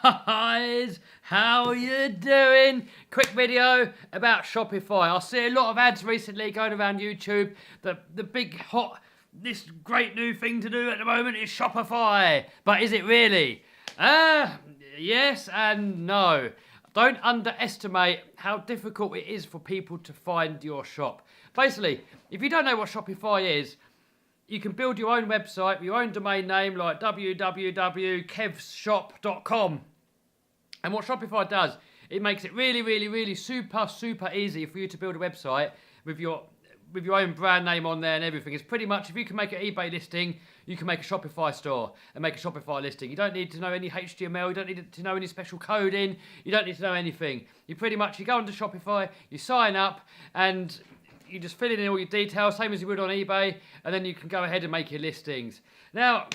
guys, how you doing? Quick video about Shopify. I see a lot of ads recently going around YouTube. The big hot, this great new thing to do at the moment is Shopify. But is it really? Yes and no. Don't underestimate how difficult it is for people to find your shop. Basically, if you don't know what Shopify is, you can build your own website, your own domain name like www.kevshop.com. And what Shopify does, it makes it really super easy for you to build a website with your own brand name on there and everything. It's pretty much, if you can make an eBay listing, you can make a Shopify store and make a Shopify listing. You don't need to know any HTML, you don't need to know any special coding, you don't need to know anything. You go onto Shopify, you sign up, and you just fill in all your details, same as you would on eBay, and then you can go ahead and make your listings. Now,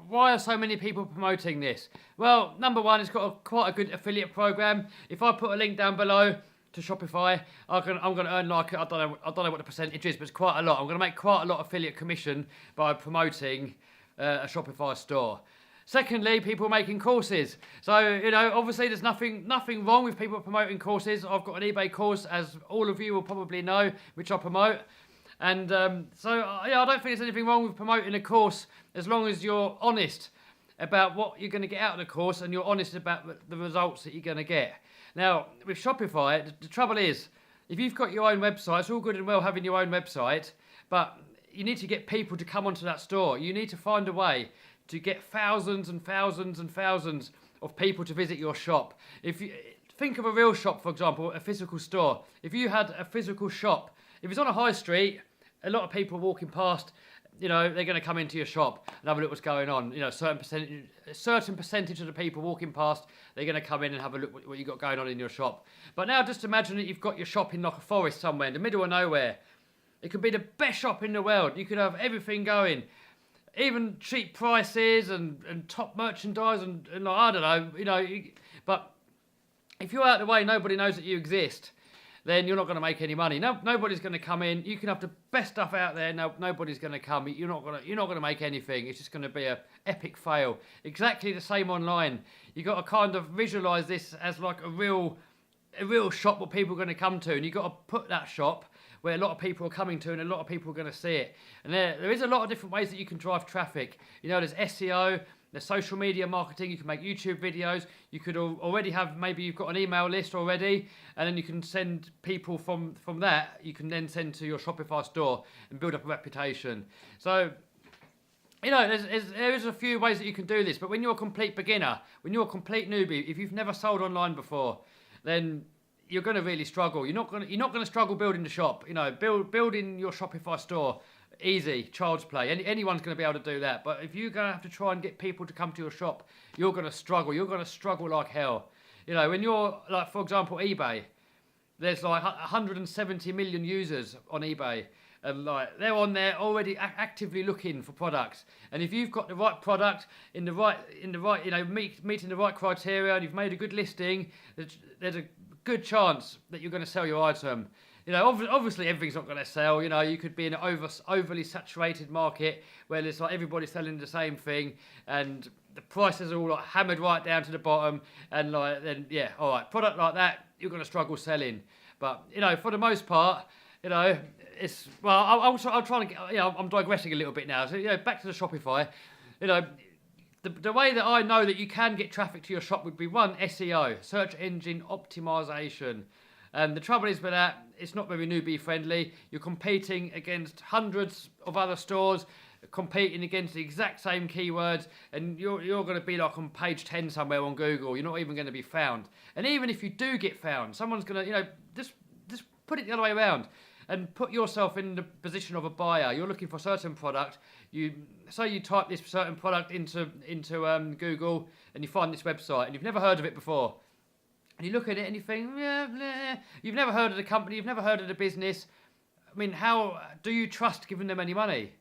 why are so many people promoting this? Well, number one, it's got quite a good affiliate program. If I put a link down below to Shopify, I'm going to earn like, I don't know what the percentage is, but it's quite a lot. I'm going to make quite a lot of affiliate commission by promoting a Shopify store. Secondly, people making courses. So, obviously there's nothing wrong with people promoting courses. I've got an eBay course, as all of you will probably know, which I promote. And I don't think there's anything wrong with promoting a course as long as you're honest about what you're going to get out of the course and you're honest about the results that you're going to get. Now, with Shopify, the trouble is, if you've got your own website, it's all good and well having your own website, but you need to get people to come onto that store. You need to find a way to get thousands and thousands and thousands of people to visit your shop. If you think of a real shop, for example, a physical store. If you had a physical shop, if it's on a high street, a lot of people walking past, they're going to come into your shop and have a look what's going on. A certain percentage of the people walking past, they're going to come in and have a look what you've got going on in your shop. But now just imagine that you've got your shop in like a forest somewhere in the middle of nowhere. It could be the best shop in the world. You could have everything going. Even cheap prices and top merchandise and I don't know, but if you're out of the way, nobody knows that you exist, then you're not going to make any money. Nobody's going to come in. You can have the best stuff out there. Nobody's going to come. You're not going to make anything. It's just going to be an epic fail. Exactly the same online. You got to kind of visualize this as like a real shop where people are going to come to, and you got to put that shop where a lot of people are coming to and a lot of people are going to see it. And there is a lot of different ways that you can drive traffic. There's SEO, there's social media marketing, you can make YouTube videos, you could already have, maybe you've got an email list already, and then you can send people from that, you can then send to your Shopify store and build up a reputation. So, there is a few ways that you can do this, but when you're a complete beginner, when you're a complete newbie, if you've never sold online before, then you're going to really struggle. You're not going to struggle building the shop. Building your Shopify store, easy, child's play. Anyone's going to be able to do that. But if you're going to have to try and get people to come to your shop, you're going to struggle. You're going to struggle like hell. When you're, like, for example, eBay, there's like 170 million users on eBay. And like they're on there already actively looking for products. And if you've got the right product in the right, meeting the right criteria, and you've made a good listing, there's a good chance that you're going to sell your item. Obviously everything's not going to sell. You could be in an overly saturated market where it's like everybody's selling the same thing, and the prices are all like hammered right down to the bottom. And product like that, you're going to struggle selling. But for the most part, it's I'll try to get. I'm digressing a little bit now. So back to the Shopify. The way that I know that you can get traffic to your shop would be one, SEO, search engine optimization. And the trouble is with that, it's not very newbie friendly. You're competing against hundreds of other stores, competing against the exact same keywords, and you're going to be like on page 10 somewhere on Google. You're not even going to be found. And even if you do get found, someone's going to, just put it the other way around. And put yourself in the position of a buyer. You're looking for a certain product. You type this certain product into Google, and you find this website, and you've never heard of it before. And you look at it and you think, you've never heard of the company, you've never heard of the business. I mean, how do you trust giving them any money?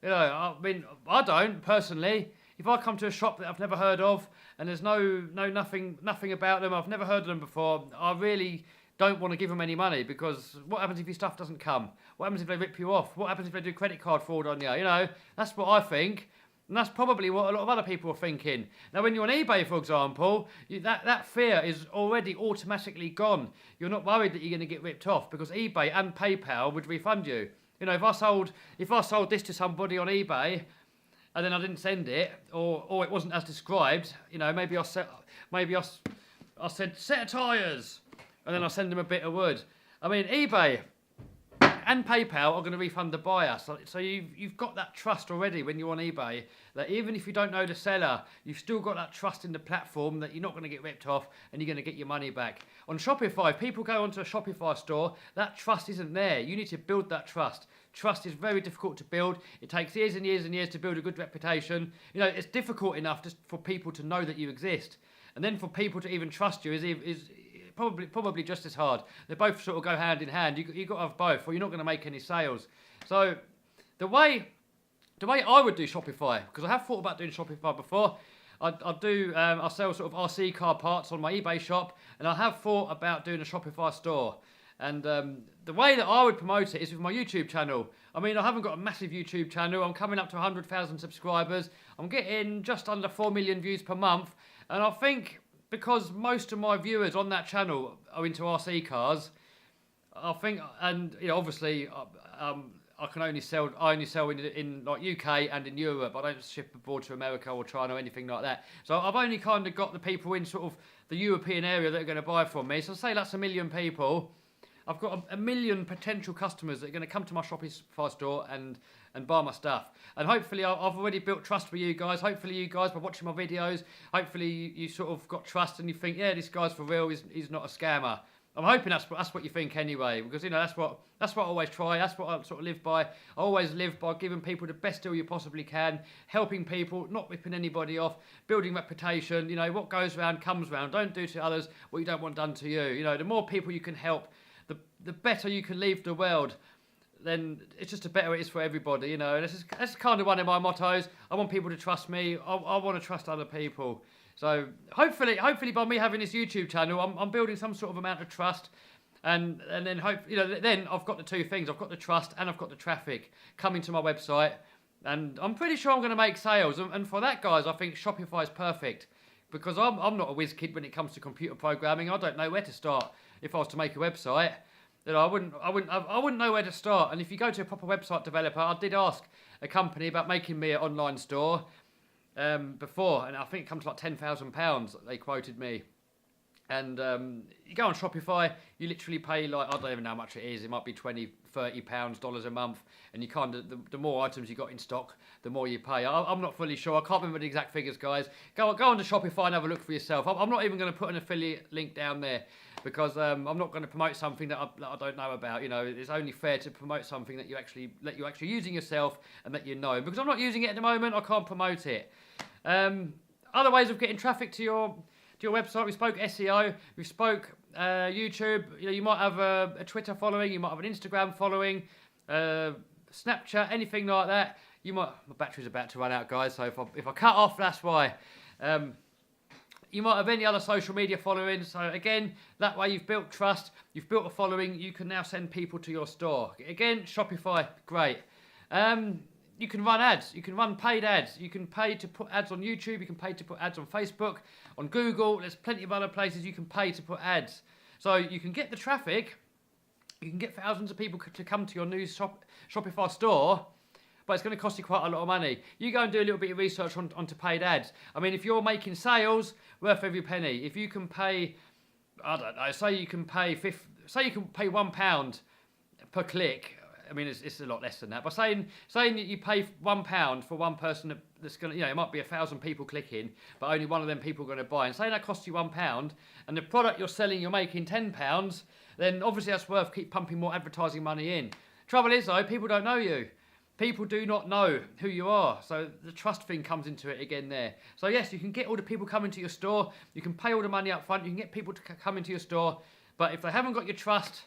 I don't personally. If I come to a shop that I've never heard of, and there's nothing about them, I've never heard of them before, I really don't want to give them any money, because what happens if your stuff doesn't come? What happens if they rip you off? What happens if they do credit card fraud on you? That's what I think. And that's probably what a lot of other people are thinking. Now, when you're on eBay, for example, that fear is already automatically gone. You're not worried that you're going to get ripped off because eBay and PayPal would refund you. You know, if I sold this to somebody on eBay and then I didn't send it, or it wasn't as described, you know, maybe I said set of tyres, and then I send them a bit of wood. I mean, eBay and PayPal are going to refund the buyer. So you've got that trust already when you're on eBay, that even if you don't know the seller, you've still got that trust in the platform that you're not going to get ripped off and you're going to get your money back. On Shopify, if people go onto a Shopify store, that trust isn't there. You need to build that trust. Trust is very difficult to build. It takes years and years and years to build a good reputation. You know, it's difficult enough just for people to know that you exist. And then for people to even trust you is probably just as hard. They both sort of go hand in hand. You've got to have both, or you're not going to make any sales. So the way I would do Shopify, because I have thought about doing Shopify before, I sell sort of RC car parts on my eBay shop, and I have thought about doing a Shopify store. And the way that I would promote it is with my YouTube channel. I mean, I haven't got a massive YouTube channel. I'm coming up to 100,000 subscribers. I'm getting just under 4 million views per month. And I think because most of my viewers on that channel are into RC cars, I think, and you know, obviously, I only sell in like UK and in Europe. I don't ship abroad to America or China or anything like that. So I've only kind of got the people in sort of the European area that are going to buy from me. So say that's 1 million people. I've got a million potential customers that are going to come to my Shopify store and buy my stuff. And hopefully I've already built trust with you guys. Hopefully you guys, by watching my videos, hopefully you sort of got trust and you think, yeah, this guy's for real, he's not a scammer. I'm hoping that's what you think anyway, because you know that's what I always try. That's what I sort of live by. I always live by giving people the best deal you possibly can, helping people, not ripping anybody off, building reputation. You know, what goes round comes round. Don't do to others what you don't want done to you. You know, the more people you can help, the better you can leave the world, then it's just the better it is for everybody, you know. That's kind of one of my mottos. I want people to trust me. I want to trust other people. So hopefully by me having this YouTube channel, I'm building some sort of amount of trust, and then then I've got the two things. I've got the trust and I've got the traffic coming to my website, and I'm pretty sure I'm going to make sales. And for that, guys, I think Shopify is perfect, because I'm not a whiz kid when it comes to computer programming. I don't know where to start if I was to make a website. You know, I wouldn't know where to start. And if you go to a proper website developer, I did ask a company about making me an online store before, and I think it comes to like £10,000 they quoted me. And you go on Shopify, you literally pay like, I don't even know how much it is. It might be £20, £30 dollars a month, and you kind of the more items you got in stock, the more you pay. I'm not fully sure. I can't remember the exact figures, guys. Go onto Shopify and have a look for yourself. I'm not even going to put an affiliate link down there, because I'm not going to promote something that I don't know about. You know, it's only fair to promote something that you're actually using yourself and that you know. Because I'm not using it at the moment, I can't promote it. Other ways of getting traffic to your website, we spoke SEO, we spoke YouTube. You know, you might have a Twitter following, you might have an Instagram following, Snapchat, anything like that. My battery's about to run out, guys, so if I cut off, that's why. You might have any other social media following. So again, that way you've built trust, you've built a following, you can now send people to your store. Again, Shopify, great. You can run ads, you can run paid ads, you can pay to put ads on YouTube, you can pay to put ads on Facebook, on Google. There's plenty of other places you can pay to put ads. So you can get the traffic, you can get thousands of people to come to your new Shopify store, but it's going to cost you quite a lot of money. You go and do a little bit of research onto paid ads. I mean, if you're making sales, worth every penny. If you can pay, I don't know, say you can pay £1 per click. I mean, it's a lot less than that. But saying that you pay £1 for one person that's going to, you know, it might be 1,000 people clicking, but only one of them people are going to buy. And saying that costs you £1, and the product you're selling, you're making £10, then obviously that's worth keep pumping more advertising money in. Trouble is though, people don't know you. People do not know who you are. So the trust thing comes into it again there. So yes, you can get all the people coming to your store. You can pay all the money up front. You can get people to come into your store. But if they haven't got your trust,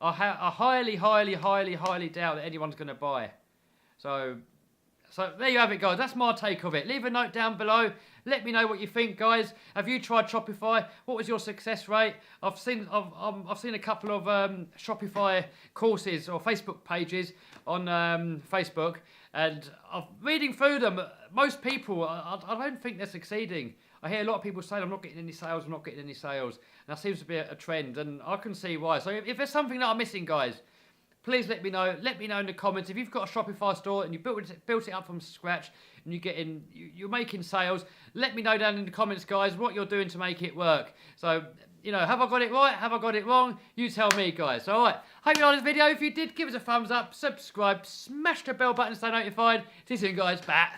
I highly, highly, highly, highly doubt that anyone's going to buy. So there you have it, guys. That's my take of it. Leave a note down below. Let me know what you think, guys. Have you tried Shopify? What was your success rate? I've seen a couple of Shopify courses or Facebook pages on Facebook, And reading through them, most people, I don't think they're succeeding. I hear a lot of people saying, I'm not getting any sales, I'm not getting any sales. And that seems to be a trend, and I can see why. So if there's something that I'm missing, guys, please let me know. Let me know in the comments. If you've got a Shopify store and you built it up from scratch and you're making sales, let me know down in the comments, guys, what you're doing to make it work. So, have I got it right? Have I got it wrong? You tell me, guys. All right. Hope you liked this video. If you did, give us a thumbs up, subscribe, smash the bell button to stay notified. See you soon, guys. Bye.